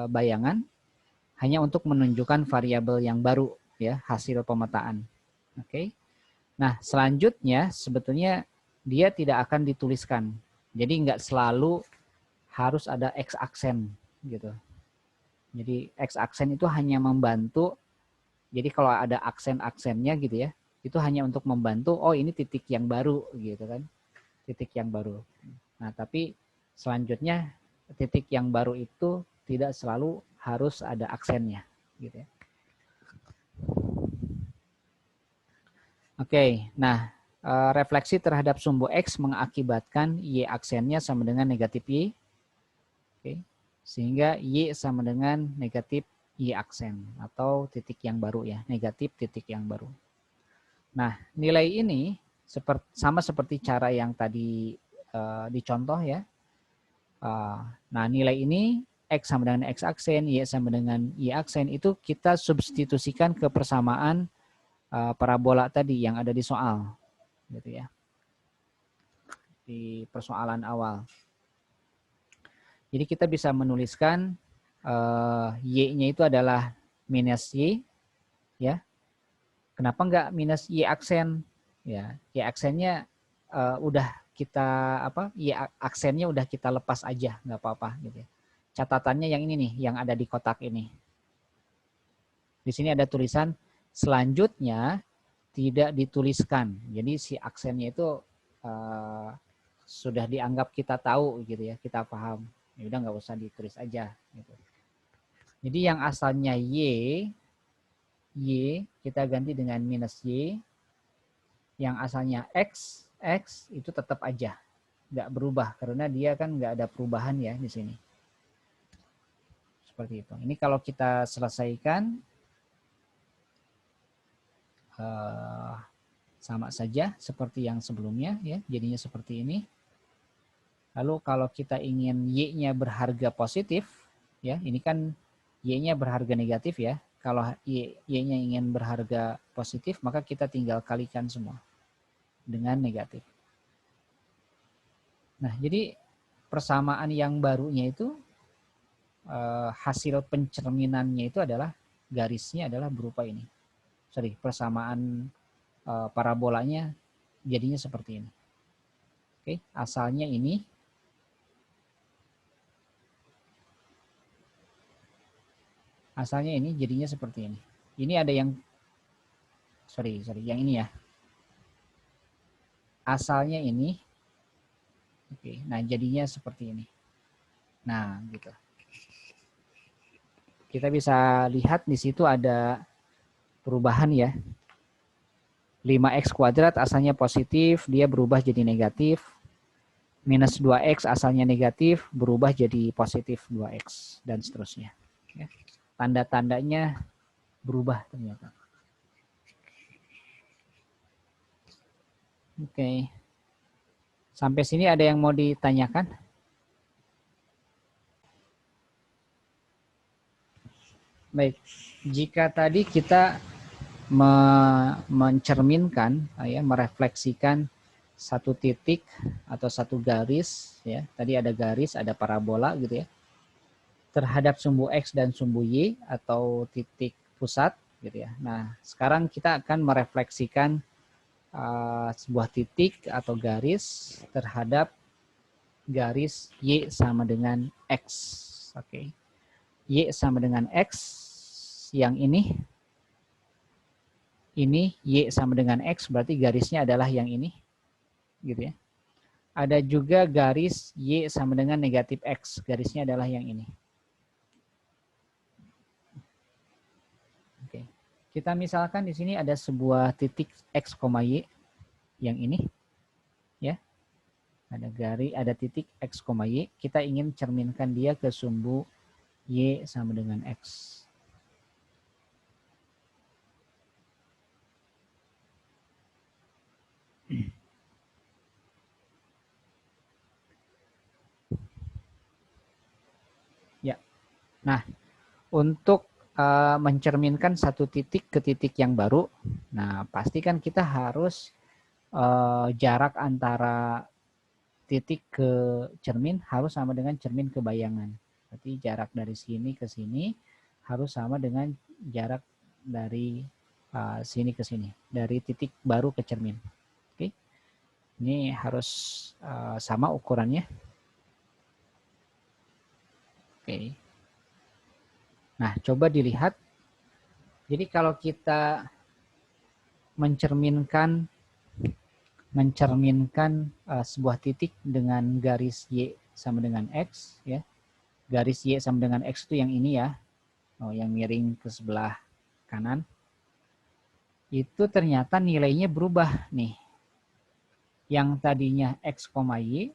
bayangan hanya untuk menunjukkan variabel yang baru ya, hasil pemetaan. Oke. Nah, selanjutnya sebetulnya dia tidak akan dituliskan. Jadi nggak selalu harus ada X aksen gitu. Jadi X aksen itu hanya membantu. Jadi kalau ada aksen-aksennya gitu ya, itu hanya untuk membantu, oh ini titik yang baru gitu kan. Titik yang baru. Nah, tapi selanjutnya titik yang baru itu tidak selalu harus ada aksennya gitu ya. Oke, nah refleksi terhadap sumbu X mengakibatkan Y aksennya sama dengan negatif Y. Oke, sehingga Y sama dengan negatif Y aksen atau titik yang baru ya, negatif titik yang baru. Nah, nilai ini sama seperti cara yang tadi dicontoh ya. Nah, nilai ini X sama dengan X aksen, Y sama dengan Y aksen itu kita substitusikan ke persamaan parabola tadi yang ada di soal. Gitu ya. Di persoalan awal. Jadi kita bisa menuliskan Y-nya itu adalah minus Y. Ya. Kenapa enggak minus Y aksen? Ya, Y aksennya udah kita Y aksennya udah kita lepas aja, nggak apa-apa gitu ya. Catatannya yang ini nih, yang ada di kotak ini. Di sini ada tulisan selanjutnya tidak dituliskan. Jadi si aksennya itu sudah dianggap kita tahu gitu ya, kita paham. Ya udah nggak usah ditulis aja gitu. Jadi yang asalnya Y kita ganti dengan minus Y. Yang asalnya X X itu tetap aja nggak berubah karena dia kan nggak ada perubahan ya di sini. Seperti itu. Ini kalau kita selesaikan sama saja seperti yang sebelumnya ya, jadinya seperti ini. Lalu kalau kita ingin Y-nya berharga positif ya, ini kan Y-nya berharga negatif ya. Kalau Y-nya ingin berharga positif, maka kita tinggal kalikan semua dengan negatif. Nah, jadi persamaan yang barunya itu hasil pencerminannya itu adalah garisnya adalah berupa ini. Sorry, persamaan parabolanya jadinya seperti ini. Oke, asalnya ini. Asalnya ini jadinya seperti ini. Ini ada yang, sorry, yang ini ya. Asalnya ini, oke, nah jadinya seperti ini. Nah, gitu. Kita bisa lihat di situ ada perubahan ya. 5x kuadrat asalnya positif, dia berubah jadi negatif. Minus 2x asalnya negatif, berubah jadi positif 2x, dan seterusnya. Ya. Tanda-tandanya berubah ternyata. Oke. Sampai sini ada yang mau ditanyakan? Baik. Jika tadi kita mencerminkan, ya, merefleksikan satu titik atau satu garis, ya, tadi ada garis, ada parabola gitu ya, terhadap sumbu X dan sumbu Y atau titik pusat gitu ya. Nah, sekarang kita akan merefleksikan sebuah titik atau garis terhadap garis Y sama dengan X. Oke. Y sama dengan X yang ini Y sama dengan X berarti garisnya adalah yang ini gitu ya. Ada juga garis Y sama dengan negatif X, garisnya adalah yang ini. Oke. Kita misalkan di sini ada sebuah titik X, Y yang ini ya. Ada titik X, Y, kita ingin cerminkan dia ke sumbu Y sama dengan X. Ya. Nah, untuk mencerminkan satu titik ke titik yang baru, nah pastikan kita harus jarak antara titik ke cermin harus sama dengan cermin ke bayangan. Berarti jarak dari sini ke sini harus sama dengan jarak dari sini ke sini, dari titik baru ke cermin. Oke, ini harus sama ukurannya. Oke. Nah, coba dilihat. Jadi kalau kita mencerminkan sebuah titik dengan garis Y sama dengan X ya. Garis Y sama dengan X itu yang ini ya. Yang miring ke sebelah kanan. Itu ternyata nilainya berubah nih. Yang tadinya X, Y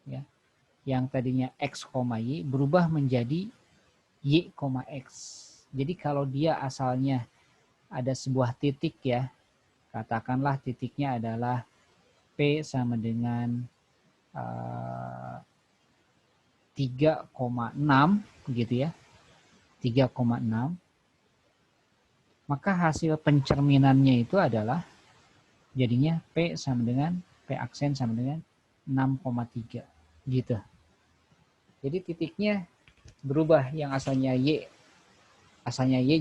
ya. Yang tadinya X, Y berubah menjadi Y, X. Jadi kalau dia asalnya ada sebuah titik ya, katakanlah titiknya adalah P sama dengan 3,6 gitu ya. 3,6. Maka hasil pencerminannya itu adalah jadinya P sama dengan P aksen sama dengan 6,3 gitu. Jadi titiknya berubah, yang asalnya Y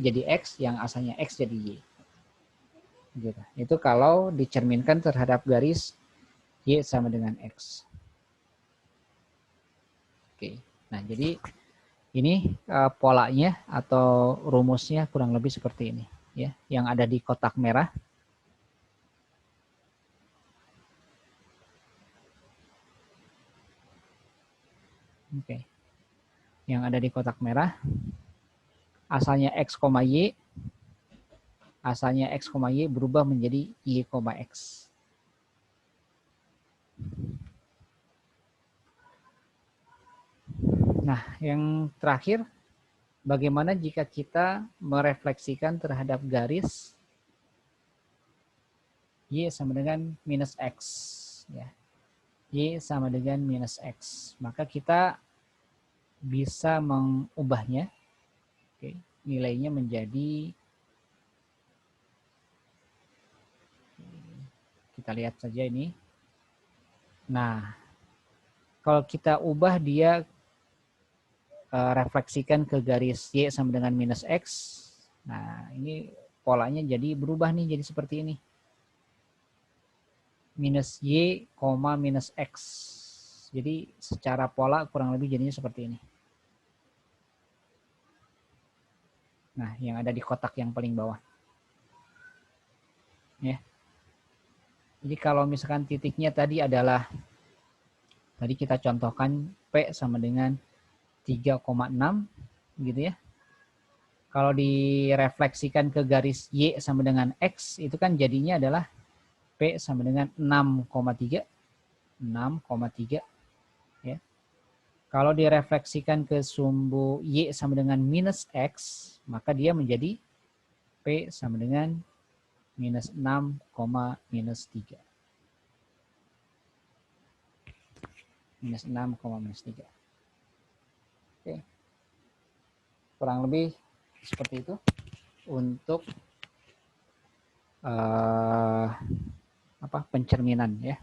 jadi X, yang asalnya X jadi Y. Gitu. Itu kalau dicerminkan terhadap garis Y sama dengan X. Oke. Nah, jadi ini polanya atau rumusnya kurang lebih seperti ini ya, yang ada di kotak merah. Oke. Yang ada di kotak merah asalnya X, Y, asalnya X, Y berubah menjadi Y, X. Nah, yang terakhir, bagaimana jika kita merefleksikan terhadap garis Y sama dengan minus X. Ya. Y sama dengan minus X. Maka kita bisa mengubahnya. Oke, nilainya menjadi, kita lihat saja ini. Nah, kalau kita ubah dia refleksikan ke garis Y sama dengan minus X. Nah, ini polanya jadi berubah nih, jadi seperti ini. Minus Y, minus X. Jadi secara pola kurang lebih jadinya seperti ini. Nah, yang ada di kotak yang paling bawah. Ya. Jadi kalau misalkan titiknya tadi adalah, tadi kita contohkan P sama dengan 3,6 gitu ya. Kalau direfleksikan ke garis Y sama dengan X, itu kan jadinya adalah P sama dengan 6,3. 6,3 ya. Kalau direfleksikan ke sumbu Y sama dengan minus X, maka dia menjadi P sama dengan minus 6, minus 3. Minus 6, minus 3. Oke. Kurang lebih seperti itu untuk pencerminan ya.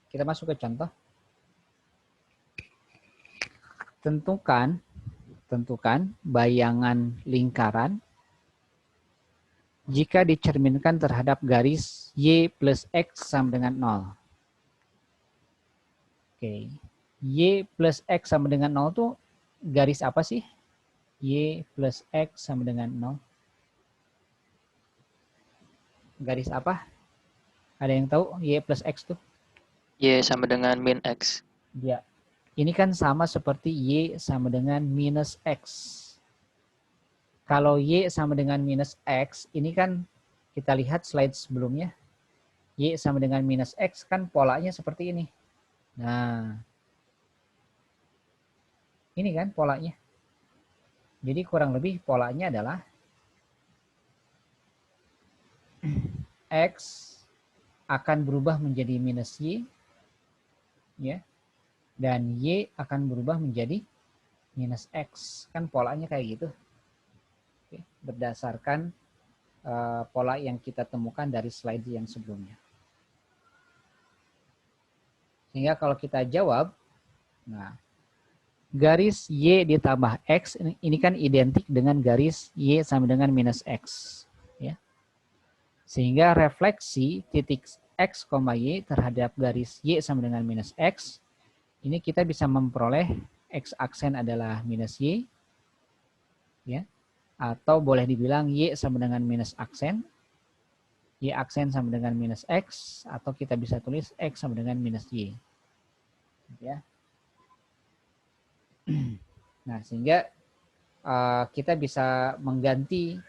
Kita masuk ke contoh. Tentukan bayangan lingkaran jika dicerminkan terhadap garis Y plus X sama dengan 0. Oke. Y plus X sama dengan 0 tuh garis apa sih? Y plus X sama dengan 0. Garis apa? Ada yang tahu Y plus X tuh? Y sama dengan min X. Ya. Ini kan sama seperti Y sama dengan minus X. Kalau Y sama dengan minus X, ini kan kita lihat slide sebelumnya. Y sama dengan minus X kan polanya seperti ini. Nah, ini kan polanya. Jadi kurang lebih polanya adalah X akan berubah menjadi minus Y, ya, dan Y akan berubah menjadi minus X. Kan polanya kayak gitu. Oke, berdasarkan pola yang kita temukan dari slide yang sebelumnya. Sehingga kalau kita jawab, nah, garis Y ditambah X ini kan identik dengan garis Y sama dengan minus X. Ya. Sehingga refleksi titik X, Y terhadap garis Y sama dengan minus X, ini kita bisa memperoleh X aksen adalah minus Y, ya, atau boleh dibilang Y sama dengan minus aksen, Y aksen sama dengan minus X, atau kita bisa tulis X sama dengan minus Y. Ya. Nah, sehingga kita bisa mengganti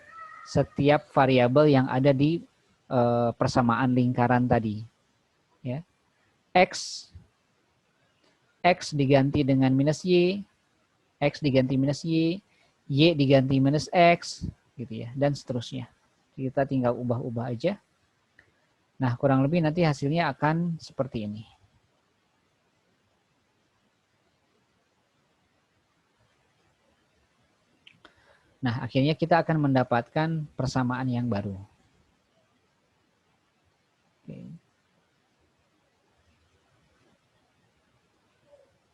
setiap variabel yang ada di persamaan lingkaran tadi. Ya. X diganti dengan minus Y, X diganti minus Y, Y diganti minus X, gitu ya, dan seterusnya. Kita tinggal ubah-ubah aja. Nah, kurang lebih nanti hasilnya akan seperti ini. Nah, akhirnya kita akan mendapatkan persamaan yang baru. Oke.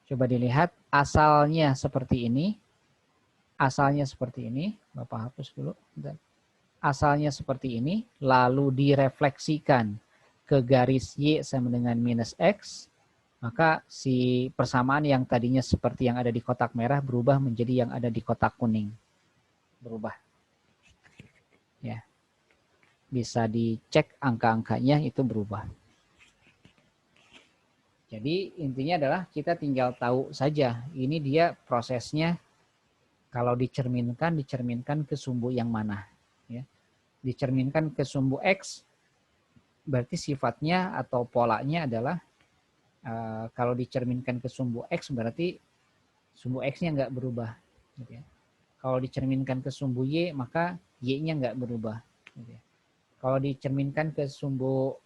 Coba dilihat, asalnya seperti ini. Asalnya seperti ini. Bapak hapus dulu. Asalnya seperti ini, lalu direfleksikan ke garis Y sama dengan minus X, maka si persamaan yang tadinya seperti yang ada di kotak merah berubah menjadi yang ada di kotak kuning. Berubah. Ya. Bisa dicek angka-angkanya itu berubah. Jadi intinya adalah kita tinggal tahu saja ini dia prosesnya kalau dicerminkan ke sumbu yang mana. Ya. Dicerminkan ke sumbu X berarti sifatnya atau polanya adalah Kalau dicerminkan ke sumbu X berarti sumbu X-nya nggak berubah. Gitu ya. Kalau dicerminkan ke sumbu Y, maka Y-nya nggak berubah. Gitu ya. Kalau dicerminkan ke sumbu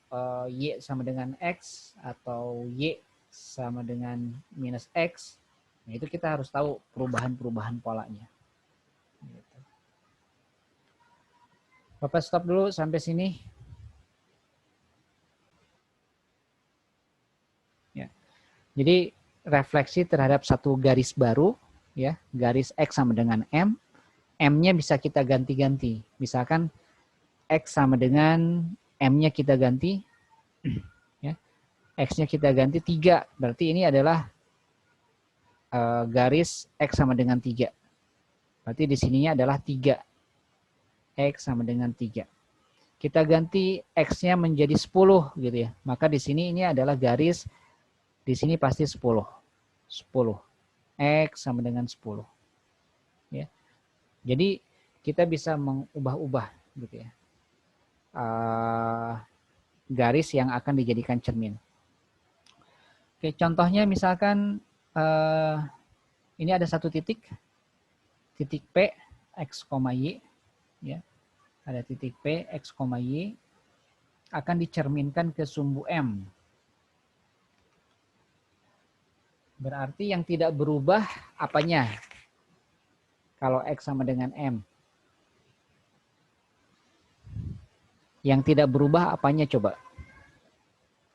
Y sama dengan X atau Y sama dengan minus X, nah itu kita harus tahu perubahan-perubahan polanya. Gitu. Bapak stop dulu sampai sini. Ya. Jadi refleksi terhadap satu garis baru, ya, garis X sama dengan M, M-nya bisa kita ganti-ganti. Misalkan X sama dengan M-nya kita ganti, ya, X-nya kita ganti 3, berarti ini adalah garis X sama dengan 3. Berarti di sininya adalah 3. X sama dengan 3. Kita ganti X-nya menjadi 10 gitu ya. Maka di sini ini adalah garis, di sini pasti 10. 10. X sama dengan 10. Ya. Jadi kita bisa mengubah-ubah gitu ya. Garis yang akan dijadikan cermin. Oke, contohnya misalkan ini ada satu titik P X, Y, ya. Ada titik P X, Y akan dicerminkan ke sumbu M. Berarti yang tidak berubah apanya? Kalau X sama dengan M. Yang tidak berubah apanya coba?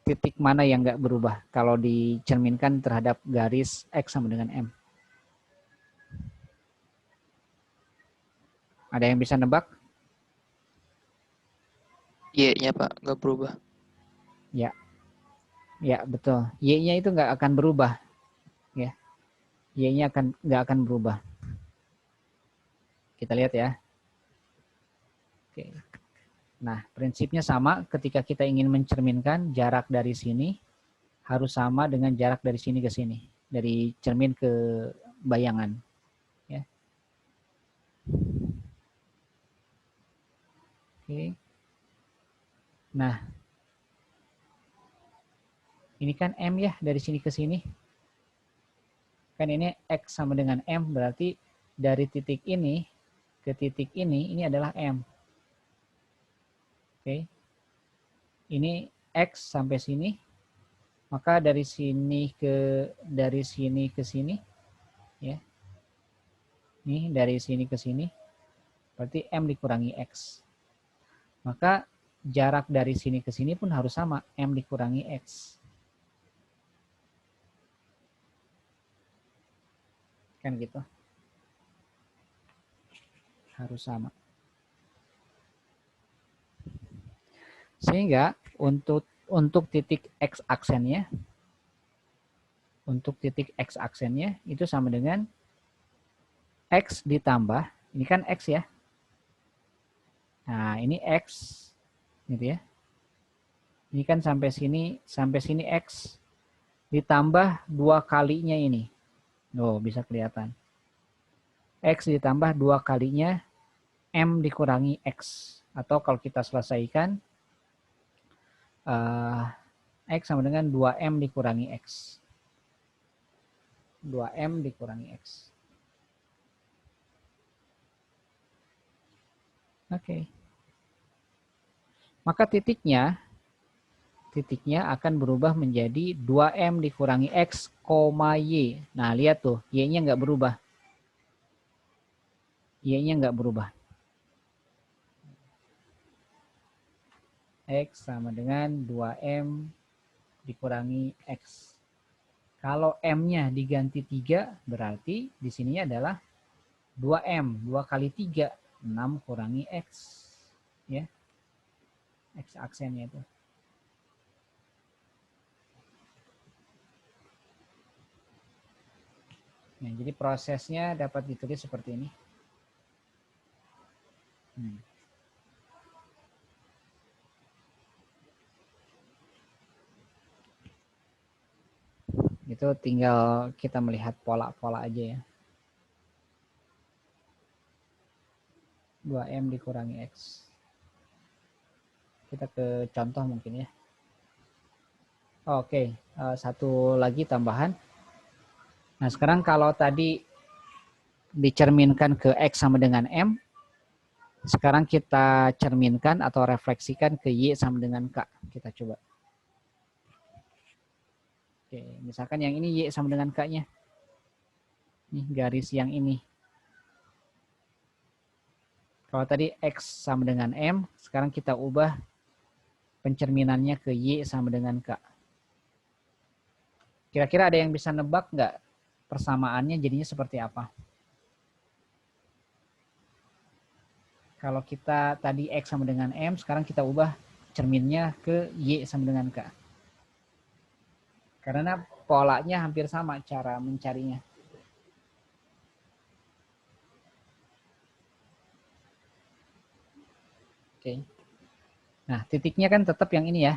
Titik mana yang nggak berubah kalau dicerminkan terhadap garis X sama dengan M? Ada yang bisa nebak? Y-nya Pak, nggak berubah. Ya, ya betul. Y-nya itu nggak akan berubah. Ya, Y-nya nggak akan berubah. Kita lihat ya. Oke. Nah, prinsipnya sama ketika kita ingin mencerminkan jarak dari sini harus sama dengan jarak dari sini ke sini. Dari cermin ke bayangan. Ya. Oke. Nah, ini kan M ya dari sini ke sini. Kan ini X sama dengan M berarti dari titik ini ke titik ini adalah M. Oke. Ini X sampai sini. Maka dari sini ke sini ya. Ini dari sini ke sini berarti M dikurangi X. Maka jarak dari sini ke sini pun harus sama, M dikurangi X. Kan gitu. Harus sama. Sehingga untuk titik X aksennya, itu sama dengan X ditambah, ini kan X ya. Nah, ini X gitu ya. Ini kan sampai sini X ditambah 2 kalinya ini. Oh, bisa kelihatan. X ditambah 2 kalinya M dikurangi X. Atau kalau kita selesaikan, X sama dengan 2M dikurangi X. 2M dikurangi X. Oke. Maka titiknya akan berubah menjadi 2M dikurangi X, Y. Nah, lihat tuh, Y-nya nggak berubah. Y-nya nggak berubah. X sama dengan 2M dikurangi X. Kalau M-nya diganti 3, berarti di sininya adalah 2M. 2 kali 3, 6 kurangi X. Ya. X aksennya itu. Nah, jadi prosesnya dapat ditulis seperti ini. Itu tinggal kita melihat pola-pola aja ya. 2M dikurangi X. Kita ke contoh mungkin ya. Oke, satu lagi tambahan. Nah, sekarang kalau tadi dicerminkan ke X sama dengan M, sekarang kita cerminkan atau refleksikan ke Y sama dengan K. Kita coba. Oke, misalkan yang ini Y sama dengan K-nya. Ini garis yang ini. Kalau tadi X sama dengan M, sekarang kita ubah pencerminannya ke Y sama dengan K. Kira-kira ada yang bisa nebak nggak persamaannya jadinya seperti apa? Kalau kita tadi X sama dengan M, sekarang kita ubah cerminnya ke Y sama dengan K. Karena polanya hampir sama cara mencarinya. Oke. Nah, titiknya kan tetap yang ini ya.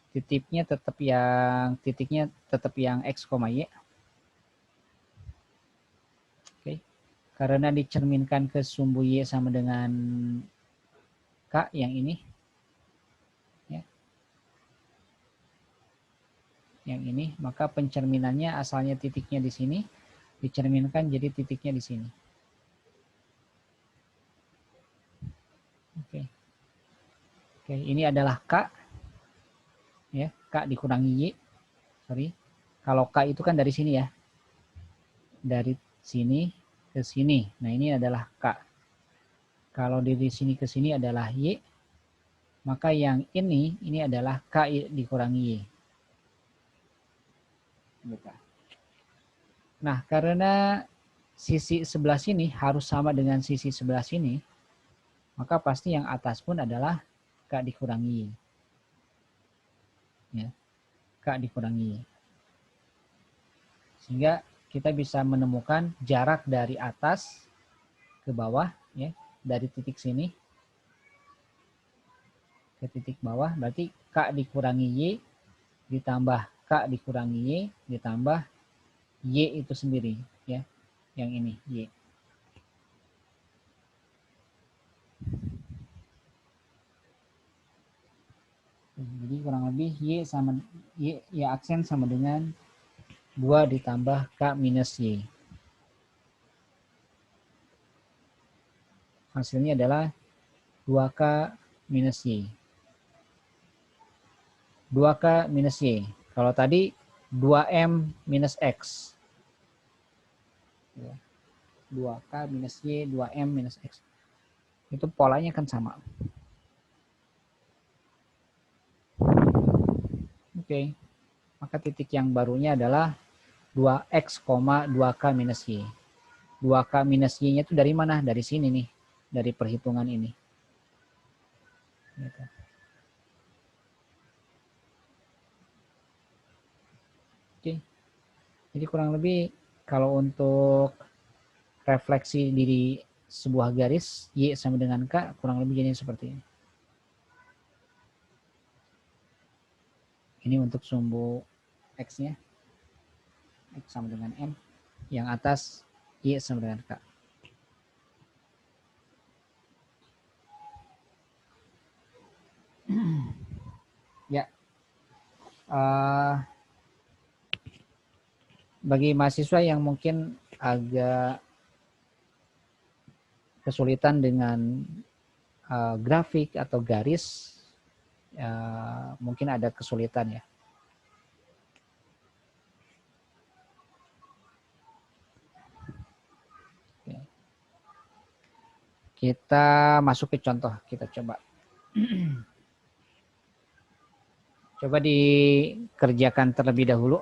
Titiknya tetap yang X, Y. Oke. Karena dicerminkan ke sumbu Y sama dengan K yang ini. Ya. Yang ini, maka pencerminannya asalnya titiknya di sini, dicerminkan jadi titiknya di sini. Oke. Oke, ini adalah K. Ya, K dikurangi Y. Sorry. Kalau K itu kan dari sini ya. Dari sini ke sini. Nah, ini adalah K. Kalau dari sini ke sini adalah Y. Maka yang ini adalah K dikurangi Y. Nah, karena sisi sebelah sini harus sama dengan sisi sebelah sini, maka pasti yang atas pun adalah K dikurangi Y. Ya, K dikurangi Y. Sehingga kita bisa menemukan jarak dari atas ke bawah, ya, dari titik sini ke titik bawah, berarti K dikurangi Y ditambah K dikurangi Y ditambah Y itu sendiri, ya, yang ini Y. Jadi kurang lebih Y aksen sama dengan 2 ditambah K minus Y. Hasilnya adalah 2K minus Y. 2K minus Y. Kalau tadi 2M minus X. 2K minus Y, 2M minus X. Itu polanya kan sama. Oke. Maka titik yang barunya adalah 2X, 2K minus Y. 2K minus Y-nya itu dari mana? Dari sini nih. Dari perhitungan ini. Gitu. Oke. Jadi kurang lebih kalau untuk refleksi di sebuah garis Y sama dengan K kurang lebih jadi seperti ini. Ini untuk sumbu X-nya. X sama dengan M. Yang atas Y sama dengan K. Ya. Bagi mahasiswa yang mungkin agak kesulitan dengan grafik atau garis, mungkin ada kesulitan ya. Oke. Kita masuk ke contoh, kita coba. Coba dikerjakan terlebih dahulu.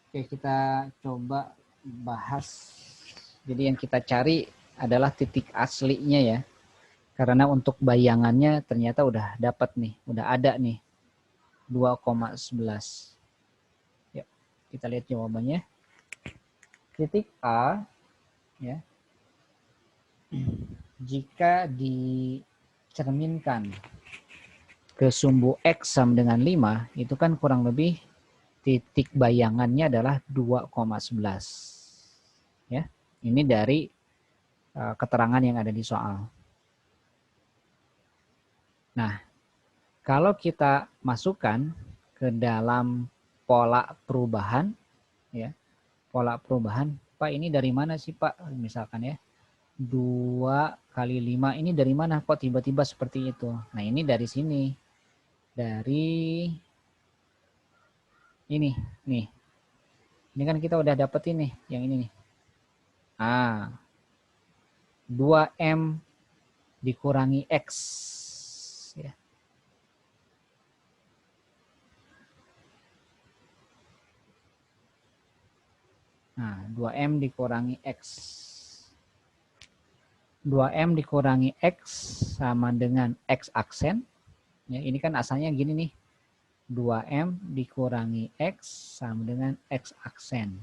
Oke, kita coba bahas. Jadi yang kita cari adalah titik aslinya ya. Karena untuk bayangannya ternyata udah dapat nih, udah ada nih. 2,11. Yuk, kita lihat jawabannya. Titik A ya. Jika dicerminkan ke sumbu X sama dengan 5, itu kan kurang lebih titik bayangannya adalah 2,11. Ya, ini dari keterangan yang ada di soal. Nah, kalau kita masukkan ke dalam pola perubahan, ya, pola perubahan, Pak ini dari mana sih Pak? Misalkan ya, 2 kali 5 ini dari mana kok tiba-tiba seperti itu? Nah ini dari sini, dari ini, nih. Ini kan kita udah dapetin nih, yang ini nih. 2M dikurangi X. Ya. Nah, 2M dikurangi X. 2M dikurangi X sama dengan X aksen. Ya, ini kan asalnya gini nih. 2M dikurangi X sama dengan X aksen.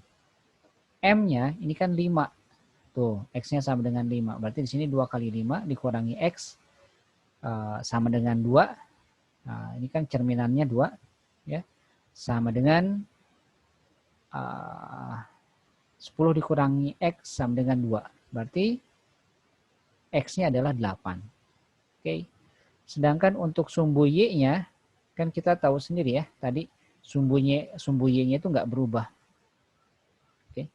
M-nya ini kan 5. Tuh, X-nya sama dengan 5. Berarti di sini 2 kali 5 dikurangi X sama dengan 2. Nah, ini kan cerminannya 2. Ya, sama dengan 10 dikurangi X sama dengan 2. Berarti X-nya adalah 8. Oke. Sedangkan untuk sumbu Y-nya, kan kita tahu sendiri ya, tadi sumbu Y-nya itu nggak berubah. Oke.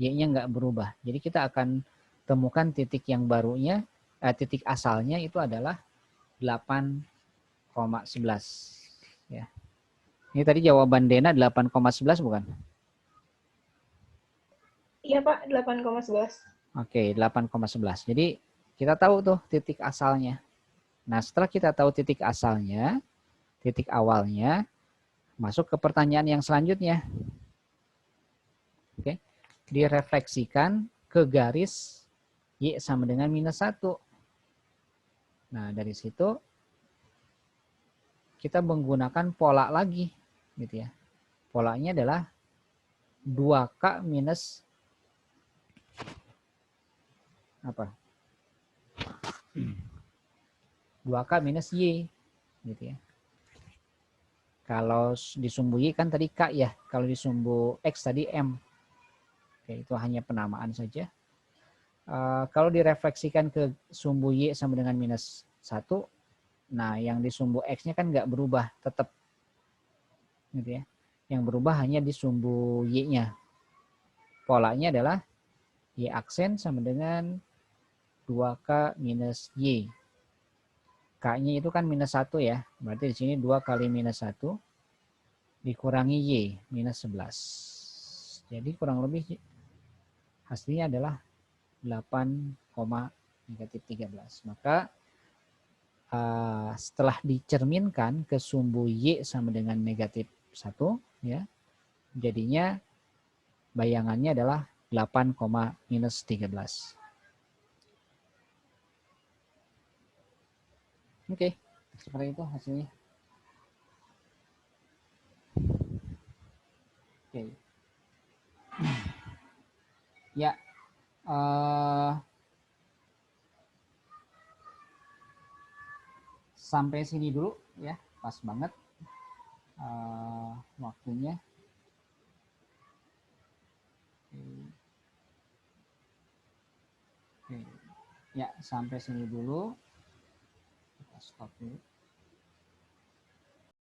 Y-nya nggak berubah. Jadi kita akan temukan titik yang barunya, titik asalnya itu adalah 8,11. Ya. Ini tadi jawaban Dena 8,11 bukan? Iya Pak, 8,11. Oke, 8,11. Jadi kita tahu tuh titik asalnya. Nah, setelah kita tahu titik asalnya, titik awalnya, masuk ke pertanyaan yang selanjutnya. Oke. Direfleksikan ke garis Y sama dengan -1. Nah, dari situ kita menggunakan pola lagi, gitu ya. Polanya adalah 2K minus apa? 2K minus Y, gitu ya. Kalau disumbu Y kan tadi K ya, kalau disumbu X tadi M. Oke, itu hanya penamaan saja. Kalau direfleksikan ke sumbu Y sama dengan -1, nah yang disumbu X-nya kan nggak berubah, tetap. Gitu ya. Yang berubah hanya di sumbu Y-nya. Polanya adalah Y aksen sama dengan 2K minus Y. K-nya itu kan -1 ya. Berarti di sini 2 kali -1 dikurangi Y, -11. Jadi kurang lebih hasilnya adalah 8,-13. Maka setelah dicerminkan ke sumbu Y sama dengan -1, ya, jadinya bayangannya adalah 8,-13. Oke, seperti itu hasilnya. Oke. Ya, sampai sini dulu ya, pas banget waktunya. Oke. Ya, sampai sini dulu. Kita stop dulu.